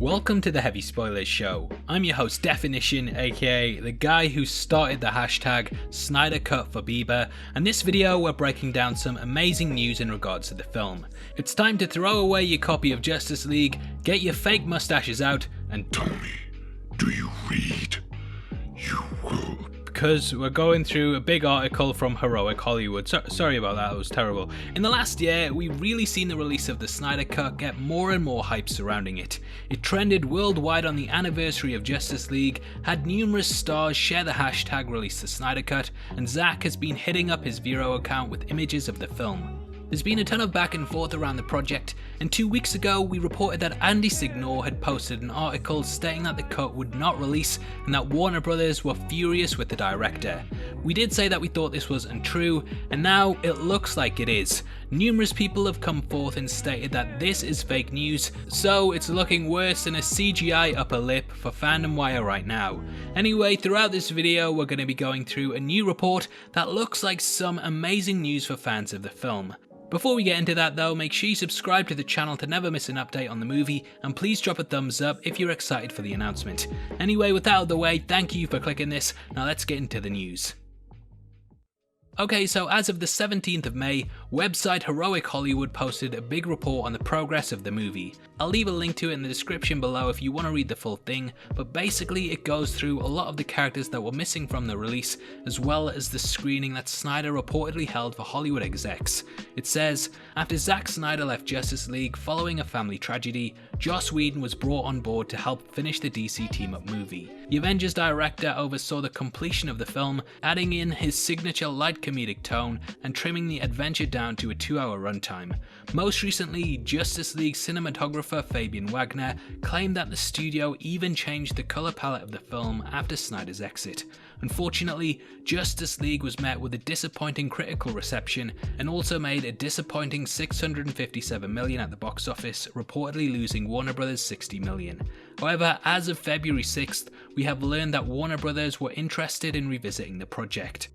Welcome to the Heavy Spoilers Show. I'm your host Definition, aka the guy who started the hashtag Snyder Cut for Bieber, and this video we're breaking down some amazing news in regards to the film. It's time to throw away your copy of Justice League, get your fake mustaches out, and tell me, do you read? You will. Because we're going through a big article from Heroic Hollywood. Sorry about that was terrible. In the last year, we've really seen the release of the Snyder Cut get more and more hype surrounding it. It trended worldwide on the anniversary of Justice League, had numerous stars share the hashtag release the Snyder Cut, and Zack has been hitting up his Vero account with images of the film. There's been a ton of back and forth around the project, and 2 weeks ago we reported that Andy Signore had posted an article stating that the cut would not release and that Warner Brothers were furious with the director. We did say that we thought this was untrue, and now it looks like it is. Numerous people have come forth and stated that this is fake news, so it's looking worse than a CGI upper lip for Fandom Wire right now. Anyway, throughout this video we're going to be going through a new report that looks like some amazing news for fans of the film. Before we get into that though, make sure you subscribe to the channel to never miss an update on the movie, and please drop a thumbs up if you're excited for the announcement. Anyway, with that out of the way, thank you for clicking this, now let's get into the news. Okay, so as of the 17th of May, website Heroic Hollywood posted a big report on the progress of the movie. I'll leave a link to it in the description below if you want to read the full thing, but basically it goes through a lot of the characters that were missing from the release, as well as the screening that Snyder reportedly held for Hollywood execs. It says, after Zack Snyder left Justice League following a family tragedy, Joss Whedon was brought on board to help finish the DC team-up movie. The Avengers director oversaw the completion of the film, adding in his signature light comedic tone and trimming the adventure down to a 2-hour runtime. Most recently, Justice League cinematographer Fabian Wagner claimed that the studio even changed the color palette of the film after Snyder's exit. Unfortunately, Justice League was met with a disappointing critical reception and also made a disappointing $657 million at the box office, reportedly losing Warner Bros. $60 million. However, as of February 6th, we have learned that Warner Bros. Were interested in revisiting the project.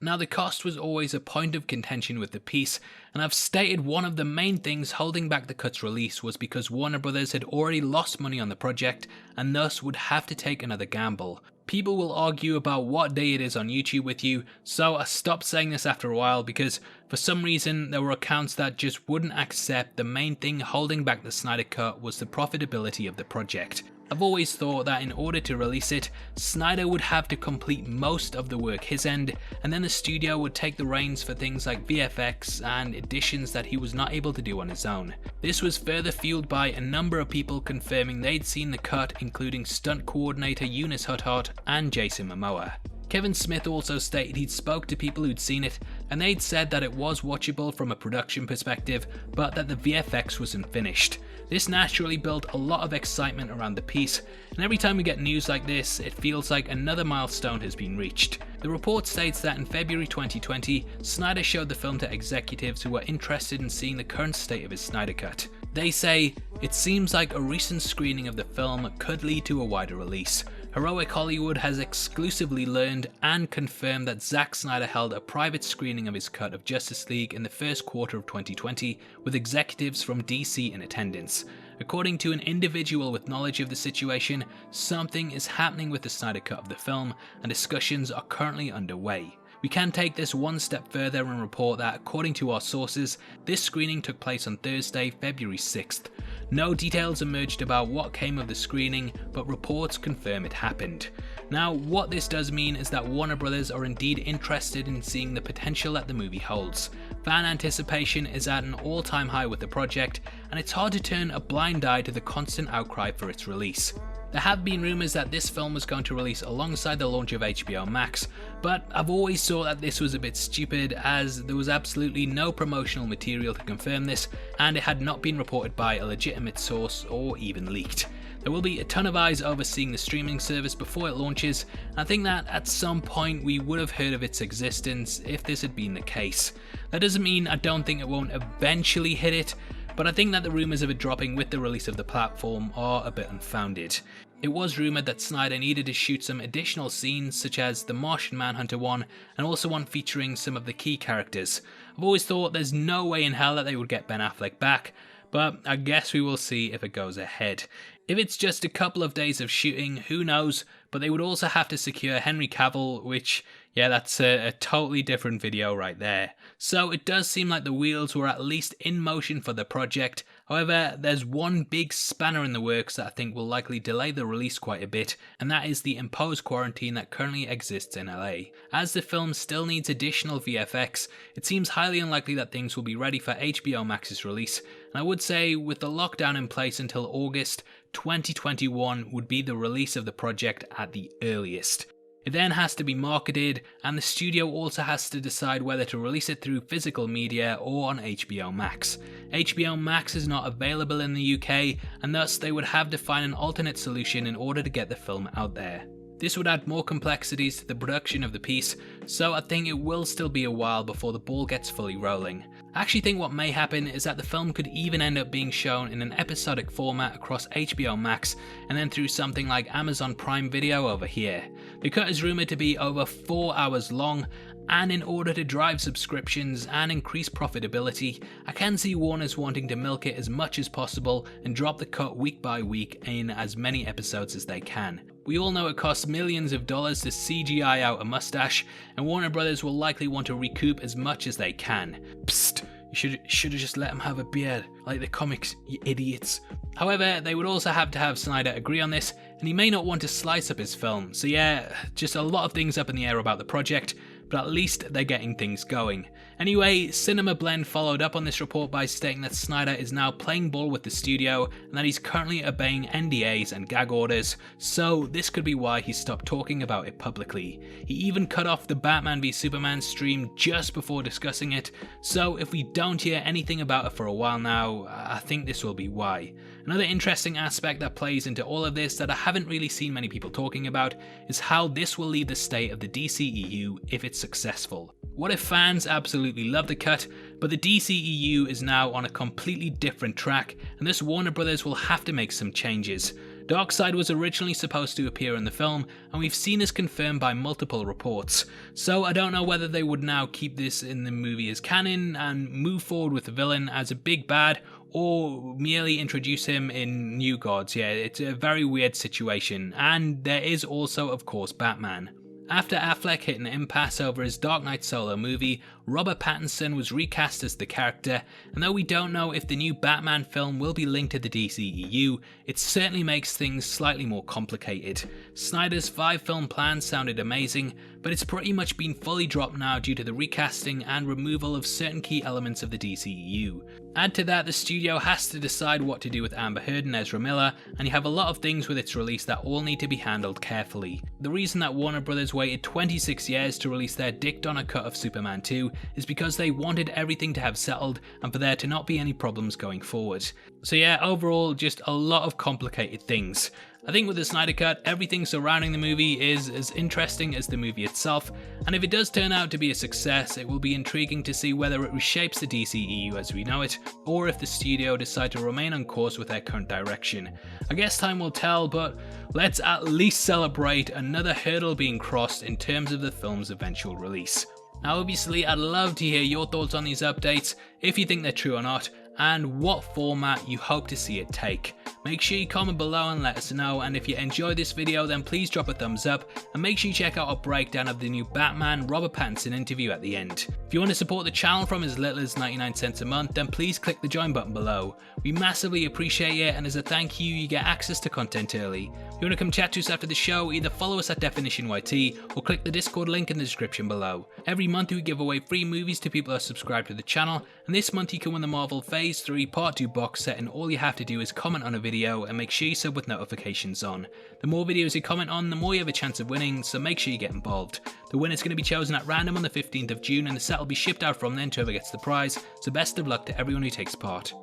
Now, the cost was always a point of contention with the piece, and I've stated one of the main things holding back the cut's release was because Warner Bros. Had already lost money on the project and thus would have to take another gamble. People will argue about what day it is on YouTube with you, so I stopped saying this after a while because for some reason there were accounts that just wouldn't accept the main thing holding back the Snyder Cut was the profitability of the project. I've always thought that in order to release it, Snyder would have to complete most of the work his end, and then the studio would take the reins for things like VFX and additions that he was not able to do on his own. This was further fueled by a number of people confirming they'd seen the cut, including stunt coordinator Eunice Huthart and Jason Momoa. Kevin Smith also stated he'd spoke to people who'd seen it, and they'd said that it was watchable from a production perspective, but that the VFX wasn't finished. This naturally built a lot of excitement around the piece, and every time we get news like this, it feels like another milestone has been reached. The report states that in February 2020, Snyder showed the film to executives who were interested in seeing the current state of his Snyder Cut. They say, it seems like a recent screening of the film could lead to a wider release. Heroic Hollywood has exclusively learned and confirmed that Zack Snyder held a private screening of his cut of Justice League in the first quarter of 2020 with executives from DC in attendance. According to an individual with knowledge of the situation, something is happening with the Snyder Cut of the film and discussions are currently underway. We can take this one step further and report that, according to our sources, this screening took place on Thursday, February 6th. No details emerged about what came of the screening, but reports confirm it happened. Now, what this does mean is that Warner Bros. Are indeed interested in seeing the potential that the movie holds. Fan anticipation is at an all-time high with the project, and it's hard to turn a blind eye to the constant outcry for its release. There have been rumours that this film was going to release alongside the launch of HBO Max, but I've always thought that this was a bit stupid as there was absolutely no promotional material to confirm this, and it had not been reported by a legitimate source or even leaked. There will be a ton of eyes overseeing the streaming service before it launches, and I think that at some point we would have heard of its existence if this had been the case. That doesn't mean I don't think it won't eventually hit it, but I think that the rumours of it dropping with the release of the platform are a bit unfounded. It was rumoured that Snyder needed to shoot some additional scenes such as the Martian Manhunter one and also one featuring some of the key characters. I've always thought there's no way in hell that they would get Ben Affleck back, but I guess we will see if it goes ahead. If it's just a couple of days of shooting, who knows, but they would also have to secure Henry Cavill, which, yeah, that's a totally different video right there. So it does seem like the wheels were at least in motion for the project. However, there's one big spanner in the works that I think will likely delay the release quite a bit, and that is the imposed quarantine that currently exists in LA. As the film still needs additional VFX, it seems highly unlikely that things will be ready for HBO Max's release, and I would say with the lockdown in place until August 2021 would be the release of the project at the earliest. It then has to be marketed, and the studio also has to decide whether to release it through physical media or on HBO Max. HBO Max is not available in the UK, and thus they would have to find an alternate solution in order to get the film out there. This would add more complexities to the production of the piece, so I think it will still be a while before the ball gets fully rolling. I actually think what may happen is that the film could even end up being shown in an episodic format across HBO Max and then through something like Amazon Prime Video over here. The cut is rumoured to be over 4 hours long, and in order to drive subscriptions and increase profitability, I can see Warner's wanting to milk it as much as possible and drop the cut week by week in as many episodes as they can. We all know it costs millions of dollars to CGI out a mustache, and Warner Brothers will likely want to recoup as much as they can. Psst, you should have just let him have a beard, like the comics, you idiots. However, they would also have to have Snyder agree on this, and he may not want to slice up his film, so yeah, just a lot of things up in the air about the project, but at least they're getting things going. Anyway, Cinema Blend followed up on this report by stating that Snyder is now playing ball with the studio and that he's currently obeying NDAs and gag orders, so this could be why he stopped talking about it publicly. He even cut off the Batman v Superman stream just before discussing it, so if we don't hear anything about it for a while now, I think this will be why. Another interesting aspect that plays into all of this that I haven't really seen many people talking about is how this will leave the state of the DCEU if it's successful. What if fans absolutely love the cut, but the DCEU is now on a completely different track, and thus Warner Brothers will have to make some changes. Darkseid was originally supposed to appear in the film, and we've seen this confirmed by multiple reports, so I don't know whether they would now keep this in the movie as canon and move forward with the villain as a big bad, or merely introduce him in New Gods. Yeah, it's a very weird situation, and there is also of course Batman. After Affleck hit an impasse over his Dark Knight solo movie, Robert Pattinson was recast as the character, and though we don't know if the new Batman film will be linked to the DCEU, it certainly makes things slightly more complicated. Snyder's 5-film plan sounded amazing, but it's pretty much been fully dropped now due to the recasting and removal of certain key elements of the DCEU. Add to that, the studio has to decide what to do with Amber Heard and Ezra Miller, and you have a lot of things with its release that all need to be handled carefully. The reason that Warner Brothers waited 26 years to release their Dick Donner cut of Superman 2 is because they wanted everything to have settled and for there to not be any problems going forward. So yeah, overall just a lot of complicated things. I think with the Snyder Cut, everything surrounding the movie is as interesting as the movie itself, and if it does turn out to be a success, it will be intriguing to see whether it reshapes the DCEU as we know it, or if the studio decide to remain on course with their current direction. I guess time will tell, but let's at least celebrate another hurdle being crossed in terms of the film's eventual release. Now obviously I'd love to hear your thoughts on these updates, if you think they're true or not, and what format you hope to see it take. Make sure you comment below and let us know, and if you enjoyed this video then please drop a thumbs up, and make sure you check out a breakdown of the new Batman Robert Pattinson interview at the end. If you want to support the channel from as little as 99 cents a month, then please click the join button below. We massively appreciate it, and as a thank you, you get access to content early. If you want to come chat to us after the show, either follow us at DefinitionYT or click the Discord link in the description below. Every month we give away free movies to people who are subscribed to the channel, and this month you can win the Marvel Phase 3 Part 2 box set, and all you have to do is comment on a video and make sure you sub with notifications on. The more videos you comment on, the more you have a chance of winning, so make sure you get involved. The winner's going to be chosen at random on the 15th of June, and the set will be shipped out from then to whoever gets the prize, so best of luck to everyone who takes part.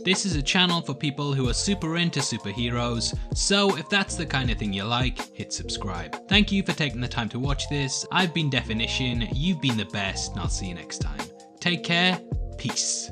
This is a channel for people who are super into superheroes, so if that's the kind of thing you like, hit subscribe. Thank you for taking the time to watch this. I've been Definition, you've been the best, and I'll see you next time. Take care, peace.